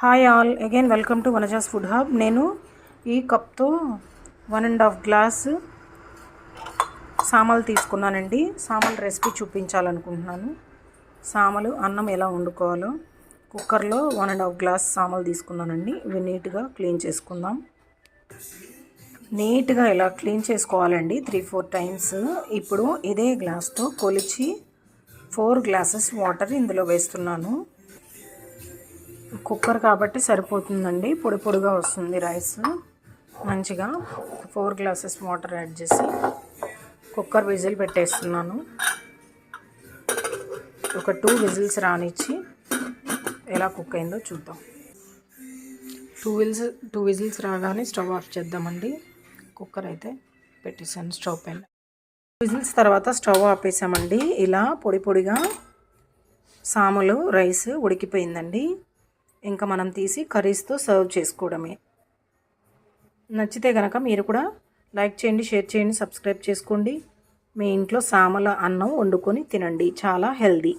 Hi all, again welcome to Vanaja's food hub. నేను ఈ కప్తో 1.5 గ్లాస్ సామలు తీసుకున్నానండి. సామల రెసిపీ చూపించాలనుకుంటున్నాను. సామలు అన్నం ఎలా వండుకోవాలో కుక్కర్లో 1.5 గ్లాస్ సామలు తీసుకున్నానండి. ఇవి నీట్గా క్లీన్ చేసుకుందాం. నీట్గా ఇలా క్లీన్ చేసుకోవాలండి 3-4 టైమ్స్. ఇప్పుడు ఇదే గ్లాస్తో కొలిచి 4 గ్లాసెస్ వాటర్ ఇందులో వేస్తున్నాను. కుక్కర్ కాబట్టి సరిపోతుందండి, పొడి పొడిగా వస్తుంది రైస్. మంచిగా 4 గ్లాసెస్ వాటర్ యాడ్ చేసి కుక్కర్ విజిల్ పెట్టేస్తున్నాను. ఒక 2 విజిల్స్ రానిచ్చి ఎలా కుక్ అయిందో చూద్దాం. 2 విజిల్స్ రాగానే స్టవ్ ఆఫ్ చేద్దామండి. కుక్కర్ అయితే పెట్టేసాను స్టవ్ పైన. విజిల్స్ తర్వాత స్టవ్ ఆపేసామండి. ఇలా పొడి పొడిగా సామలు రైస్ ఉడికిపోయిందండి. ఇంకా మనం తీసి కర్రీస్తో సర్వ్ చేసుకోవడమే. నచ్చితే కనుక మీరు కూడా లైక్ చేయండి, షేర్ చేయండి, సబ్స్క్రైబ్ చేసుకోండి. మీ ఇంట్లో సామల అన్నం వండుకొని తినండి, చాలా హెల్దీ.